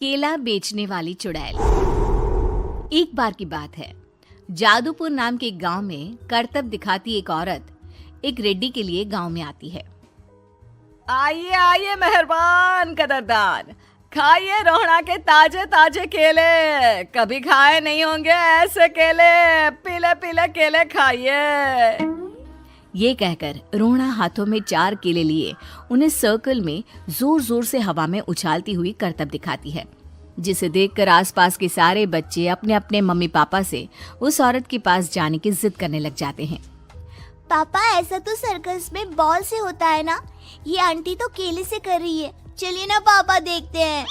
केला बेचने वाली चुड़ैल। एक बार की बात है, जादूपुर नाम के एक गांव में करतब दिखाती एक औरत एक रेड्डी के लिए गांव में आती है। आइए आइए मेहरबान कदरदान, खाइए रोहड़ा के ताजे ताजे केले। कभी खाए नहीं होंगे ऐसे केले। पीले पीले केले खाइए। ये कहकर रोहड़ा हाथों में 4 केले लिए उन्हें सर्कल में जोर जोर से हवा में उछालती हुई करतब दिखाती है, जिसे देखकर आसपास के सारे बच्चे अपने अपने मम्मी पापा से उस औरत के पास जाने की जिद करने लग जाते हैं। पापा, ऐसा तो सर्कस में बॉल से होता है ना, ये आंटी तो केले से कर रही है। चलिए ना पापा, देखते हैं।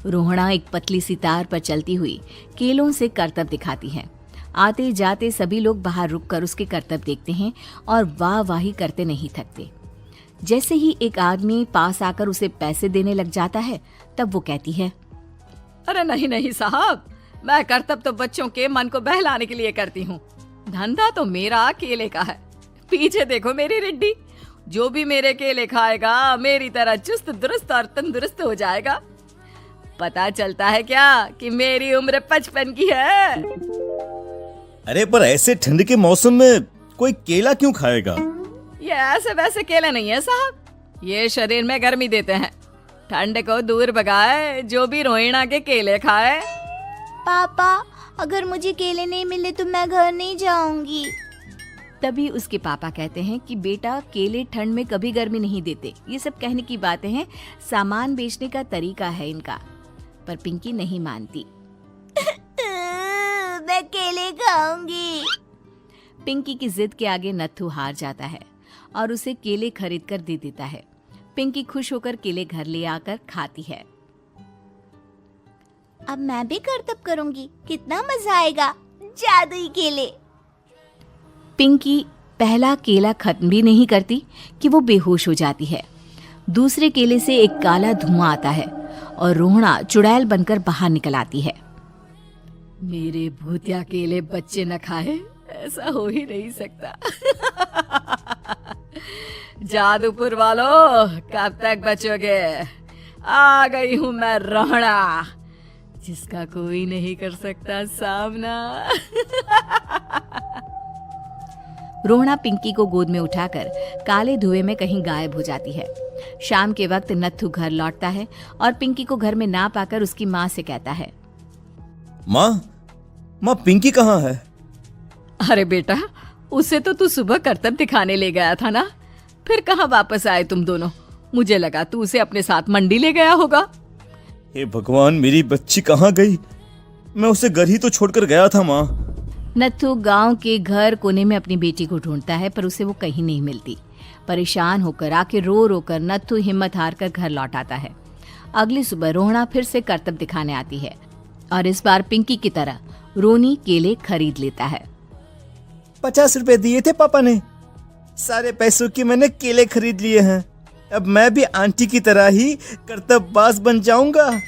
रोहड़ा एक पतली सी तार पर चलती हुई केलों से करतब दिखाती है। आते जाते सभी लोग बाहर रुककर उसके करतब देखते हैं और वाह वाही करते नहीं थकते। जैसे ही एक आदमी पास आकर उसे पैसे देने लग जाता है, तब वो कहती है, अरे नहीं नहीं साहब, मैं करतब तो बच्चों के मन को बहलाने के लिए करती हूँ। धंधा तो मेरा केले का है। पीछे देखो मेरी रिड्डी, जो भी मेरे केले खाएगा मेरी तरह चुस्त दुरुस्त और तंदुरुस्त हो जाएगा। पता चलता है क्या कि मेरी उम्र 55 की है। अरे पर ऐसे ठंड के मौसम में कोई केला क्यों खाएगा? ये ऐसे वैसे केले नहीं है साहब, ये शरीर में गर्मी देते हैं। ठंड को दूर भगाए जो भी रोहिणा के केले खाए। पापा, अगर मुझे केले नहीं मिले तो मैं घर नहीं जाऊंगी। तभी उसके पापा कहते हैं कि बेटा, केले ठंड में कभी गर्मी नहीं देते। ये सब कहने की बातें हैं, सामान बेचने का तरीका है इनका। पर पिंकी नहीं मानती। मैं केले खाऊंगी। पिंकी की जिद के आगे नत्थू हार जाता है और उसे केले खरीद कर दे देता है। पिंकी खुश होकर केले घर ले आकर खाती है। अब मैं भी करतब करूंगी, कितना मजा आएगा। जादुई केले। पिंकी पहला केला खत्म भी नहीं करती कि वो बेहोश हो जाती है। दूसरे केले से एक काला धुआं आता है और रोहड़ा चुड़ैल बनकर बाहर निकल आती है। मेरे भूतिया केले बच्चे न खाए, ऐसा हो ही नहीं सकता। जादूपुर वालों, कब तक बचोगे? आ गई हूँ मैं रोहड़ा, जिसका कोई नहीं कर सकता सामना। रोहड़ा पिंकी को गोद में उठाकर काले धुएं में कहीं गायब हो जाती है। शाम के वक्त नत्थू घर लौटता है और पिंकी को घर में ना पाकर उसकी माँ से कहता है, माँ पिंकी कहाँ है? अरे बेटा, उसे तो तू सुबह करतब दिखाने ले गया था ना, फिर कहाँ वापस आए तुम दोनों? मुझे लगा तू उसे अपने साथ मंडी ले गया होगा। हे भगवान, मेरी बच्ची कहाँ गई? मैं उसे घर ही तो छोड़कर गया था माँ। नत्थू गांव के घर कोने में अपनी बेटी को ढूंढता है, पर उसे वो कहीं नहीं मिलती। परेशान होकर आके रो रो कर नत्थू हिम्मत हार कर घर लौट आता है। अगली सुबह रोहड़ा फिर से करतब दिखाने आती है और इस बार पिंकी की तरह रोनी केले खरीद लेता है। 50 रुपए दिए थे पापा ने, सारे पैसों की मैंने केले खरीद लिए हैं। अब मैं भी आंटी की तरह ही करतबबाज बन जाऊंगा।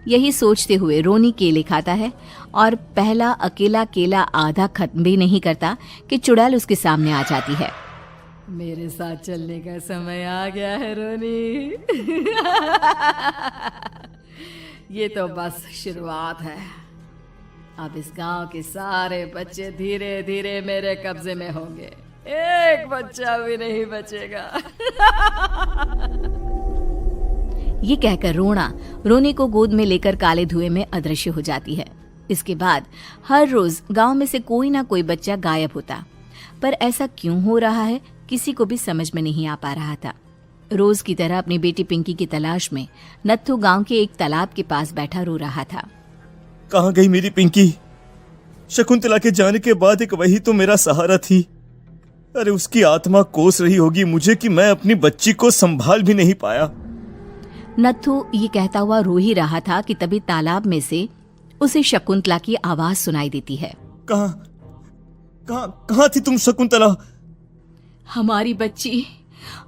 यही सोचते हुए रोनी केले खाता है और पहला अकेला केला आधा खत्म भी नहीं करता कि चुड़ैल उसके सामने आ जाती है। मेरे साथ चलने का समय आ गया है रोनी। ये तो बस शुरुआत है। अब इस गांव के सारे बच्चे धीरे धीरे मेरे कब्जे में होंगे, एक बच्चा भी नहीं बचेगा। ये कहकर रोना रोनी को गोद में लेकर काले धुएं में अदृश्य हो जाती है। इसके बाद हर रोज गांव में से कोई ना कोई बच्चा गायब होता, पर ऐसा क्यों हो रहा है किसी को भी समझ में नहीं आ पा रहा था। रोज की तरह अपनी बेटी पिंकी की तलाश में नत्थू गांव के एक तालाब के पास बैठा रो रहा था। कहाँ गई मेरी पिंकी? शकुंतला के जाने के बाद एक वही तो मेरा सहारा थी। अरे उसकी आत्मा कोस रही होगी मुझे कि मैं अपनी बच्ची को संभाल भी नहीं पाया। नत्थू ये कहता हुआ रो ही रहा था कि तभी तालाब में से उसे शकुंतला की आवाज सुनाई देती है। कहाँ थी तुम शकुंतला? हमारी बच्ची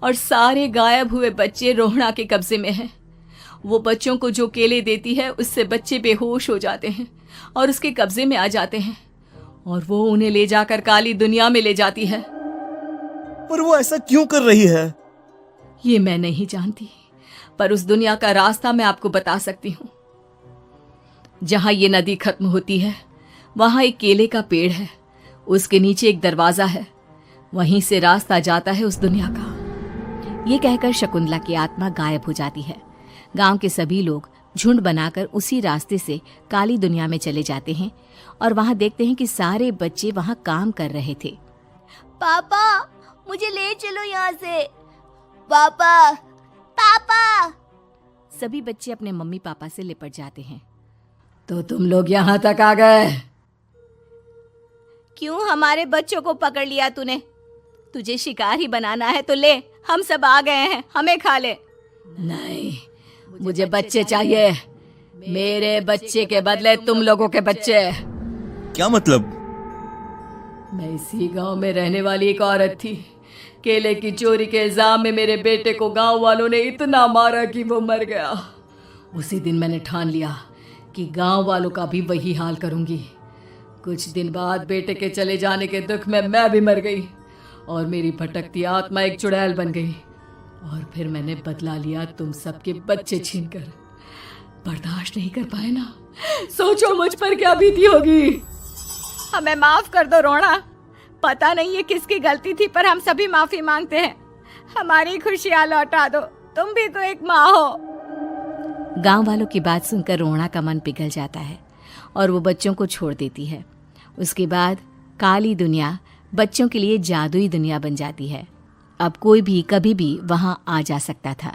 और सारे गायब हुए बच्चे रोहड़ा के कब्जे में हैं। वो बच्चों को जो केले देती है उससे बच्चे बेहोश हो जाते हैं और उसके कब्जे में आ जाते हैं और वो उन्हें ले जाकर काली दुनिया में ले जाती है। पर वो ऐसा क्यों कर रही है? ये मैं नहीं जानती, पर उस दुनिया का रास्ता मैं आपको बता सकती हूँ। जहां ये नदी खत्म होती है वहां एक केले का पेड़ है, उसके नीचे एक दरवाजा है, वहीं से रास्ता जाता है उस दुनिया का। ये कहकर शकुंतला की आत्मा गायब हो जाती है। गांव के सभी लोग झुंड बनाकर उसी रास्ते से काली दुनिया में चले जाते हैं और वहां देखते हैं कि सारे बच्चे वहां काम कर रहे थे। पापा मुझे ले चलो यहाँ से। पापा पापा। सभी बच्चे अपने मम्मी पापा से लिपट जाते हैं। तो तुम लोग यहाँ तक आ गए? क्यों हमारे बच्चों को पकड़ लिया तूने? तुझे शिकार ही बनाना है तो ले, हम सब आ गए हैं, हमें खा ले। नहीं, मुझे बच्चे चाहिए, मेरे बच्चे के बदले तुम लोगों के बच्चे। क्या मतलब? मैं इसी गांव में रहने वाली एक औरत थी। केले की चोरी के इल्जाम में मेरे बेटे को गांव वालों ने इतना मारा कि वो मर गया। उसी दिन मैंने ठान लिया कि गांव वालों का भी वही हाल करूंगी। कुछ दिन बाद बेटे के चले जाने के दुख में मैं भी मर गई और मेरी भटकती आत्मा एक चुड़ैल बन गई। और फिर मैंने बदला लिया तुम सबके बच्चे छीनकर। बर्दाश्त नहीं कर पाए ना, सोचो मुझ पर क्या बीती होगी। हमें माफ कर दो रोना, पता नहीं ये किसकी गलती थी पर हम सभी माफी मांगते हैं। हमारी खुशियां लौटा दो, तुम भी तो एक माँ हो। गांव वालों की बात सुनकर रोना का मन पिघल जाता है और वो बच्चों को छोड़ देती है। उसके बाद काली दुनिया बच्चों के लिए जादुई दुनिया बन जाती है। अब कोई भी कभी भी वहां आ जा सकता था।